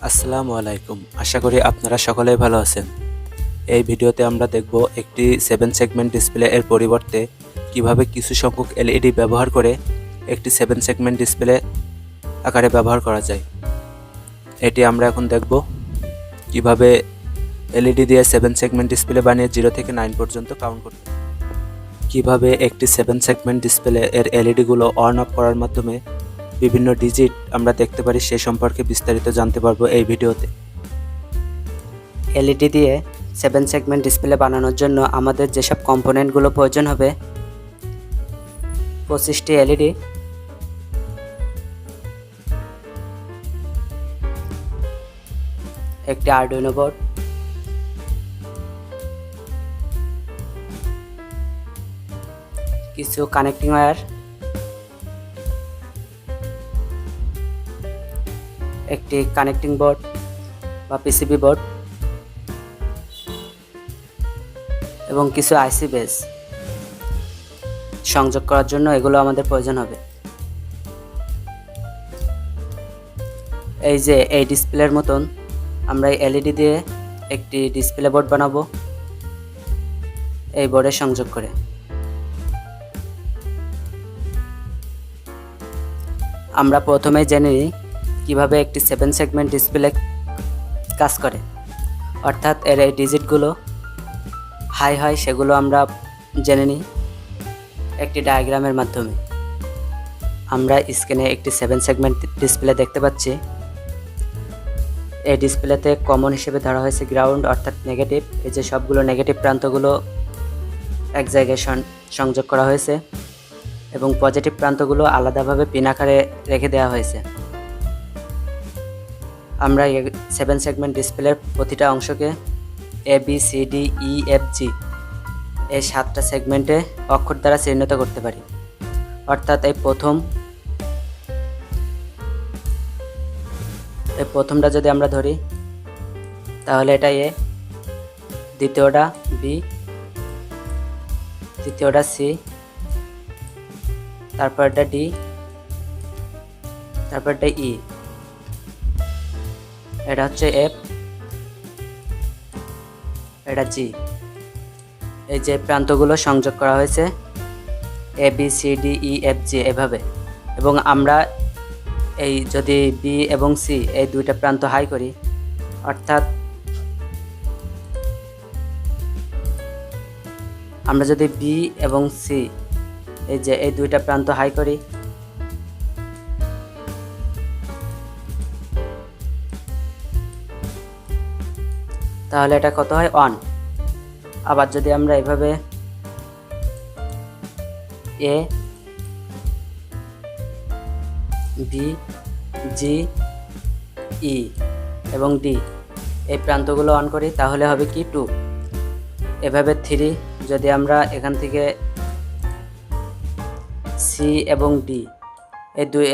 আসসালামু আলাইকুম। আশা করি আপনারা সকলেই ভালো আছেন। এই ভিডিওতে আমরা দেখব একটি 7 সেগমেন্ট ডিসপ্লে এর পরিবর্তে কিভাবে কিছু সংখ্যক এলইডি ব্যবহার করে একটি 7 সেগমেন্ট ডিসপ্লে আকারে ব্যবহার করা যায়। এটি আমরা এখন দেখব কিভাবে এলইডি দিয়ে 7 সেগমেন্ট ডিসপ্লে বানিয়ে 0 থেকে 9 পর্যন্ত কাউন্ট করতে। কিভাবে একটি 7 সেগমেন্ট ডিসপ্লে এর এলইডিগুলো অন অফ করার মাধ্যমে বিভিন্ন ডিজিট আমরা দেখতে পারি সে সম্পর্কে বিস্তারিত জানতে পারবো এই ভিডিওতে। এলইডি দিয়ে 7 সেগমেন্ট ডিসপ্লে বানানোর জন্য আমাদের যেসব কম্পোনেন্টগুলো প্রয়োজন হবে: 25টি এলইডি, একটি আরডুইনো বোর্ড, কিছু কানেক্টিং ওয়্যার, একটি কানেক্টিং বোর্ড বা পিসিবি বোর্ড এবং কিছু আইসি বেস সংযোগ করার জন্য এগুলো আমাদের প্রয়োজন হবে। এই যে এই ডিসপ্লের মতন আমরা এলইডি দিয়ে একটি ডিসপ্লে বোর্ড বানাবো এই বোর্ডে সংযোগ করে। আমরা প্রথমেই জেনে নিই কীভাবে একটি 7 সেগমেন্ট ডিসপ্লে কাজ করে, অর্থাৎ এর এই ডিজিটগুলো হাই হয় সেগুলো আমরা জেনে নিই একটি ডায়াগ্রামের মাধ্যমে। আমরা স্ক্রিনে একটি 7 সেগমেন্ট ডিসপ্লে দেখতে পাচ্ছি। এই ডিসপ্লেতে কমন হিসেবে ধরা হয়েছে গ্রাউন্ড অর্থাৎ নেগেটিভ। এই যে সবগুলো নেগেটিভ প্রান্তগুলো এক জায়গায় সংযোগ করা হয়েছে এবং পজিটিভ প্রান্তগুলো আলাদাভাবে পিন আকারে রেখে দেওয়া হয়েছে। আমরা 7 সেগমেন্ট ডিসপ্লের প্রতিটা অংশকে ABCD EFG এই 7টা সেগমেন্টে অক্ষর দ্বারা চিহ্নিত করতে পারি। অর্থাৎ এই প্রথমটা যদি আমরা ধরি তাহলে এটা A, দ্বিতীয়টা B, তৃতীয়টা C, তারপরটা D, তারপরটা E, এটা হচ্ছে F, এটা G। এই যে প্রান্তগুলো সংযোগ করা হয়েছে ABCDEFG এভাবে। এবং আমরা এই যদি B এবং C এই দুইটা প্রান্ত হাই করি, অর্থাৎ আমরা যদি B এবং C এই যে এই দুইটা প্রান্ত হাই করি, তাহলে এটা কত হয়? অন। আবার যদি আমরা এভাবে A, B, G, E এবং D এই প্রান্তগুলো অন করি তাহলে হবে কি? 2। এভাবে 3 যদি আমরা এখান থেকে C এবং D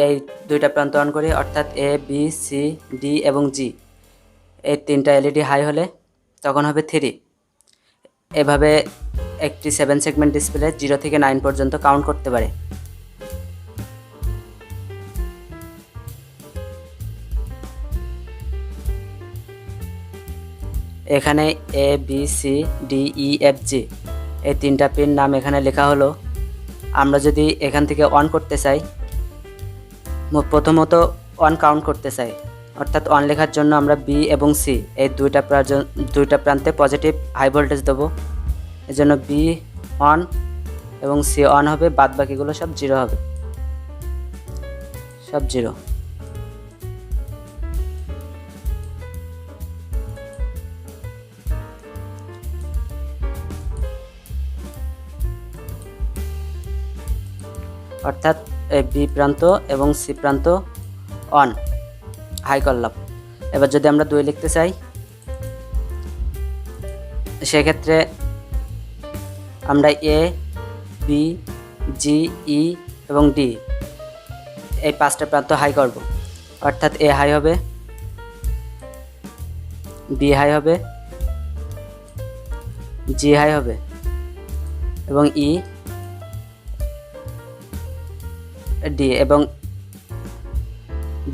এই দুইটা প্রান্ত অন করি, অর্থাৎ A, B, C, D এবং G এই 3টা এলইডি হাই হলে তখন হবে 3। এভাবে একটি 7 সেগমেন্ট ডিসপ্লে 0 থেকে 9 পর্যন্ত কাউন্ট করতে পারে। এখানে ABCDEFG এই 3টা পিন নাম এখানে লেখা হলো। আমরা যদি এখান থেকে অন করতে চাই, প্রথমত অন কাউন্ট করতে চাই, অর্থাৎ অন লেখার জন্য আমরা B এবং C এই দুইটা প্রান্তে পজিটিভ হাই ভোল্টেজ দেবো। এই জন্য B অন এবং C অন হবে, বাদ বাকিগুলো সব 0 হবে, সব 0। অর্থাৎ B প্রান্ত এবং C প্রান্ত অন হাই করলাম। এবার যদি আমরা 2 লিখতে চাই, সেক্ষেত্রে আমরা A, B, G, E এবং D এই 5টা প্রান্ত হাই করব। অর্থাৎ A হাই হবে, B হাই হবে, G হাই হবে এবং E, D এবং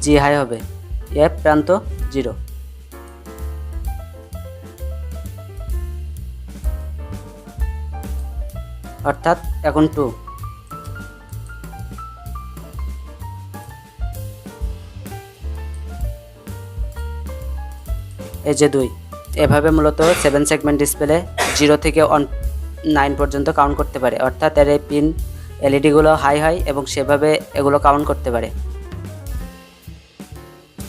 G হাই হবে। এফ প্রান্ত 0। অর্থাৎ এখন 2। এই যে 2। এভাবে মূলত 7 সেগমেন্ট ডিসপ্লে 0 থেকে 9 পর্যন্ত কাউন্ট করতে পারে। অর্থাৎ এর এই পিন এলইডিগুলো হাই হয় এবং সেভাবে এগুলো কাউন্ট করতে পারে।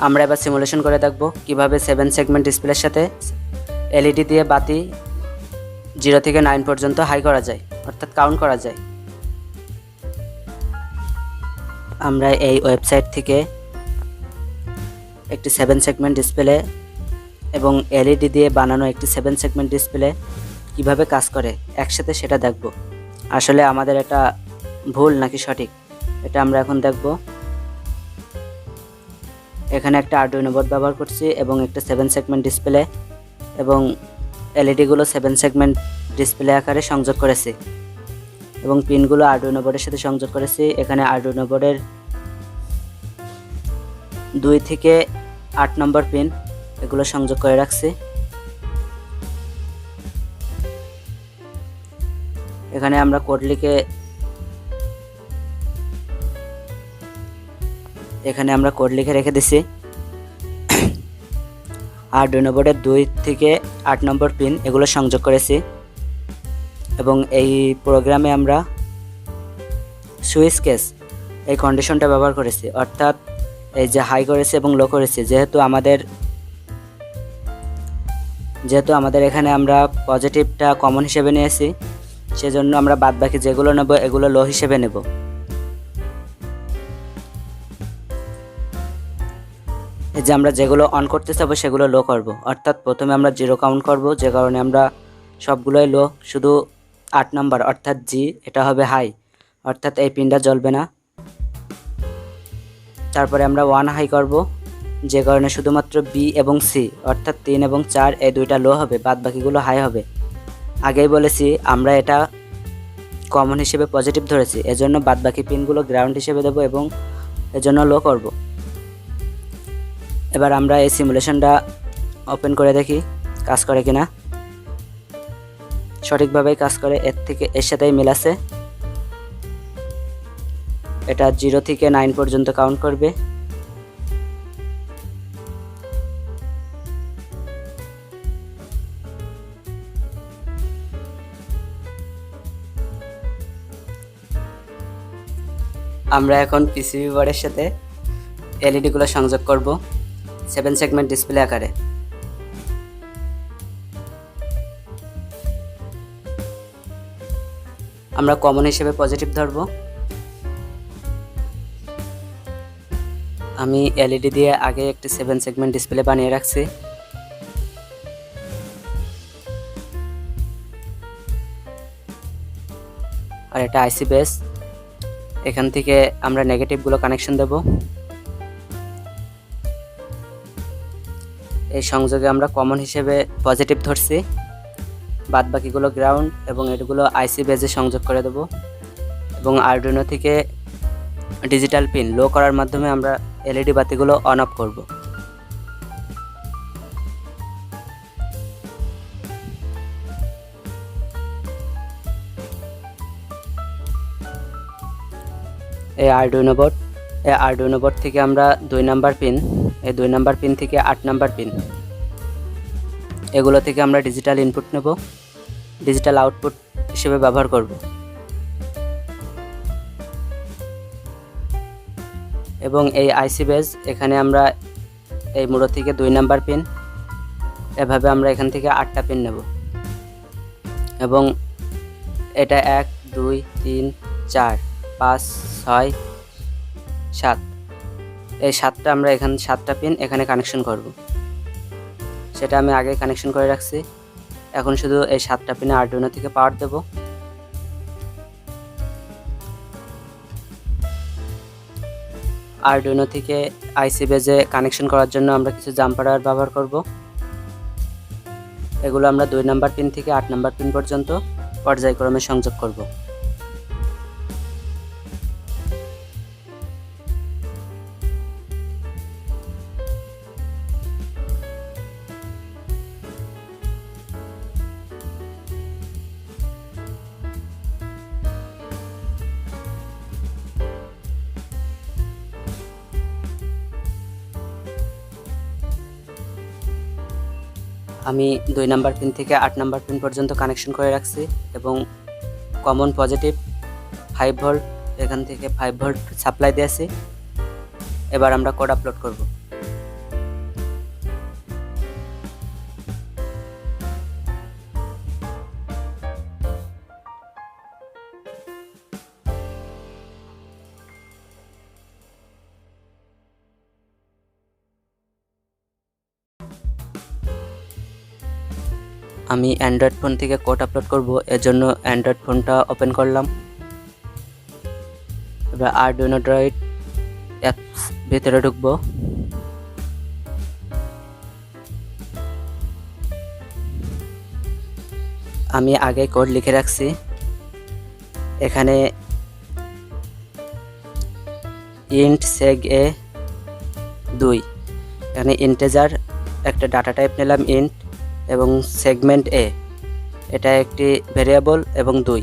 আমরা এবার সিমুলেশন করে দেখব কিভাবে 7 সেগমেন্ট ডিসপ্লের সাথে এলইডি দিয়ে বাতি 0 থেকে 9 পর্যন্ত হাই করা যায়, অর্থাৎ কাউন্ট করা যায়। আমরা এই ওয়েবসাইট থেকে একটি 7 সেগমেন্ট ডিসপ্লে এবং এলইডি দিয়ে বানানো একটি 7 সেগমেন্ট ডিসপ্লে কিভাবে কাজ করে একসাথে সেটা দেখব। আসলে আমাদের এটা ভুল নাকি সঠিক এটা আমরা এখন দেখব। এখানে একটা আরডুইনো বোর্ড ব্যবহার করছি এবং একটা 7 সেগমেন্ট ডিসপ্লে এবং এলইডিগুলো 7 সেগমেন্ট ডিসপ্লে আকারে সংযোগ করেছি এবং পিনগুলো আরডুইনো বোর্ডের সাথে সংযোগ করেছি। এখানে আরডুইনো বোর্ডের 2 থেকে 8 নম্বর পিন এগুলো সংযোগ করে রাখছি। এখানে আমরা কোড লিখে রেখে দিছি। আরডুইনো বোর্ডের 2 থেকে 8 নম্বর পিন এগুলো সংযোগ করেছি এবং এই প্রোগ্রামে আমরা সুইচ কেস এই কন্ডিশনটা ব্যবহার করেছি। অর্থাৎ এই যে হাই করেছি এবং লো করেছি, যেহেতু আমাদের এখানে আমরা পজিটিভটা কমন হিসেবে নিয়েছি, সেজন্য আমরা বাদবাকি যেগুলো নেব এগুলো লো হিসেবে নেব। এই যে আমরা যেগুলো অন করতে চাবো সেগুলো লো করব। অর্থাৎ প্রথমে আমরা 0 কাউন্ট করব, যে কারণে আমরা সবগুলোই লো, শুধু 8 নম্বর অর্থাৎ জি এটা হবে হাই, অর্থাৎ এই পিনটা জ্বলবে না। তারপরে আমরা 1 হাই করব, যে কারণে শুধুমাত্র বি এবং সি অর্থাৎ 3 এবং 4 এই দুইটা লো হবে, বাদ বাকিগুলো হাই হবে। আগেই বলেছি আমরা এটা কমন হিসেবে পজিটিভ ধরেছি, এজন্য বাদ বাকি পিনগুলো গ্রাউন্ড হিসেবে দেব এবং এজন্য লো করব। এবার আমরা এই সিমুলেশনটা ওপেন করে দেখি কাজ করে কিনা। সঠিকভাবেই কাজ করে, এর সাথেই মিল আছে। এটা 0 থেকে 9 পর্যন্ত কাউন্ট করবে। আমরা এখন পিসিবি বোর্ডের সাথে এলইডিগুলো সংযোগ করব 7 সেগমেন্ট ডিসপ্লে আকারে। আমরা কমন হিসেবে পজিটিভ ধরব। আমি এলইডি দিয়ে আগে একটি 7 সেগমেন্ট ডিসপ্লে বানিয়ে রাখছি। আর এটা আইসি বেস। এখান থেকে আমরা নেগেটিভগুলো কানেকশন দেব। এই সংযোগে আমরা কমন হিসেবে পজিটিভ ধরছি, বাদ বাকিগুলো গ্রাউন্ড এবং এগুলো আইসি বেজে সংযোগ করে দেব এবং আরডুইনো থেকে ডিজিটাল পিন লো করার মাধ্যমে আমরা এলইডি বাতিগুলো অন অফ করব। এই আরডুইনো বোর্ড থেকে আমরা 2 নাম্বার পিন, এই 2 নাম্বার পিন থেকে 8 নাম্বার পিন এগুলো থেকে আমরা ডিজিটাল ইনপুট নেব, ডিজিটাল আউটপুট হিসেবে ব্যবহার করব। এবং এই আইসি বেজ এখানে আমরা এই মুড়ো থেকে 2 নাম্বার পিন, এভাবে আমরা এখান থেকে 8টা পিন নেব এবং এটা 1 2 3 4 5 6 7 এই 7টা আমরা এখানে 7টা পিন এখানে কানেকশন করব। সেটা আমি আগে কানেকশন করে রাখছি। এখন শুধু এই 7টা পিনে আরডুইনো থেকে পাওয়ার দেব। আরডুইনো থেকে আইসি বেজে কানেকশন করার জন্য আমরা কিছু জাম্পার ওয়্যার ব্যবহার করব। এগুলো আমরা 2 নাম্বার পিন থেকে 8 নাম্বার পিন পর্যন্ত পর্যায়ক্রমে সংযোগ করব। আমি 2 নাম্বার পিন থেকে 8 নাম্বার পিন পর্যন্ত কানেকশন করে রাখছি এবং কমন পজিটিভ 5 ভোল্ট এখান থেকে 5 ভোল্ট সাপ্লাই দিয়েছি। এবার আমরা কোড আপলোড করব। আমি অ্যান্ড্রয়েড ফোন থেকে কোড আপলোড করব, এর জন্য অ্যান্ড্রয়েড ফোনটা ওপেন করলাম। এবার আরডুইনো ড্রয়েড অ্যাপস ভিতরে ঢুকবো। আমি আগে কোড লিখে রাখছি। এখানে ইন্ট সেগ এ 2, এখানে ইন্টেজার একটা ডাটা টাইপ নিলাম ইন্ট, এবং সেগমেন্ট এ এটা একটি ভেরিয়েবল এবং 2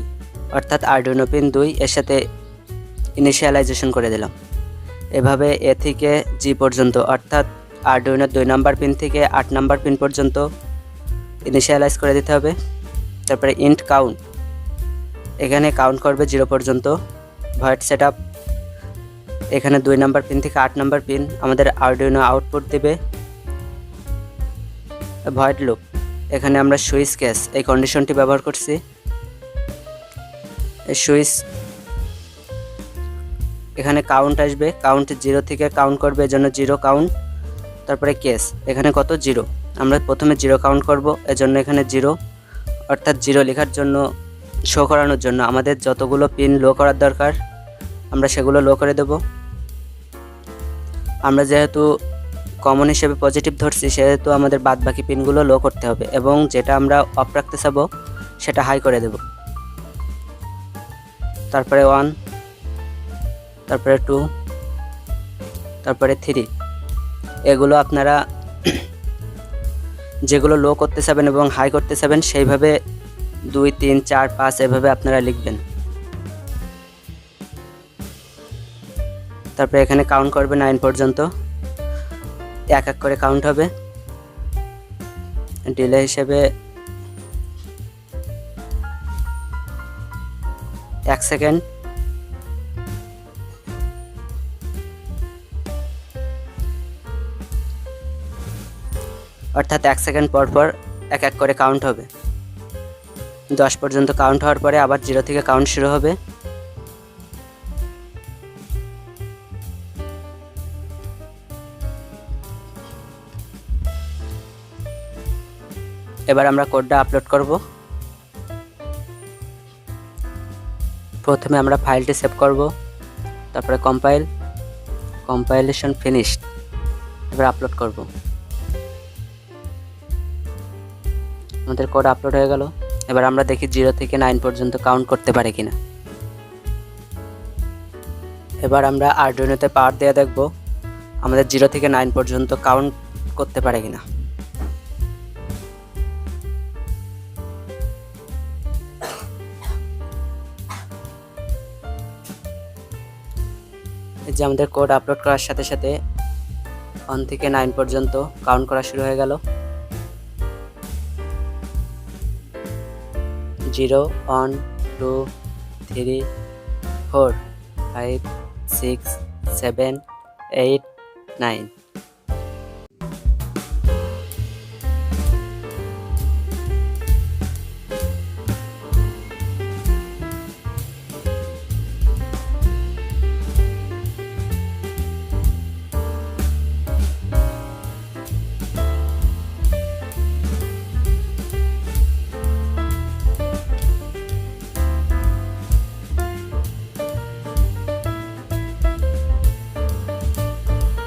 অর্থাৎ আরডুইনো পিন 2 এর সাথে ইনিশিয়ালাইজেশন করে দিলাম। এভাবে এ থেকে জি পর্যন্ত অর্থাৎ আরডুইনোর 2 নাম্বার পিন থেকে 8 নাম্বার পিন পর্যন্ত ইনিশিয়ালাইজ করে দিতে হবে। তারপরে ইন্ট কাউন্ট, এখানে কাউন্ট করবে 0 পর্যন্ত। ভয়েড সেটআপ, এখানে 2 নাম্বার পিন থেকে 8 নাম্বার পিন আমাদের আরডুইনো আউটপুট দেবে। ভয়েড লুপ, এখানে আমরা সুইচ কেস এই কন্ডিশনটি ব্যবহার করছি। সুইচ এখানে কাউন্ট আসবে, কাউন্ট 0 থেকে কাউন্ট করবে, এজন্য 0 কাউন্ট। তারপরে কেস, এখানে কত 0, আমরা প্রথমে 0 কাউন্ট করব, এজন্য এখানে 0 অর্থাৎ 0 লেখার জন্য শো করানোর জন্য আমাদের যতগুলো পিন লো করার দরকার আমরা সেগুলো লো করে দেব। আমরা যেহেতু কমন হিসেবে পজিটিভ ধরছি সেহেতু আমাদের বাদ বাকি পিনগুলো লো করতে হবে, এবং যেটা আমরা অফ রাখতে চাবো সেটা হাই করে দেব। তারপরে 1, তারপরে 2, তারপরে 3। এগুলো আপনারা যেগুলো লো করতে চাবেন এবং হাই করতে চাবেন সেইভাবে 2, 3, 4, 5 এভাবে আপনারা লিখবেন। তারপরে এখানে কাউন্ট করবে 9 পর্যন্ত, এক এক করে কাউন্ট হবে। ডিলে হিসেবে 1 সেকেন্ড, অর্থাৎ 1 সেকেন্ড পর পর এক এক করে কাউন্ট হবে। 10 পর্যন্ত কাউন্ট হওয়ার পরে আবার 0 থেকে কাউন্ট শুরু হবে। এবার আমরা কোডটা আপলোড করব। প্রথমে আমরা ফাইলটি সেভ করব, তারপরে কম্পাইলেশন ফিনিশড, এবার আপলোড করব। আমাদের কোড আপলোড হয়ে গেল। এবার আমরা দেখি 0 থেকে 9 পর্যন্ত কাউন্ট করতে পারে কিনা। এবার আমরা আরডুইনোতে পাওয়ার দিয়ে দেখব আমাদের 0 থেকে 9 পর্যন্ত কাউন্ট করতে পারে কিনা। এই যে আমাদের কোড আপলোড করার সাথে সাথে 1 থেকে 9 পর্যন্ত কাউন্ট করা শুরু হয়ে গেল। 0, 1, 2, 3, 4, 5, 6, 7, 8, 9।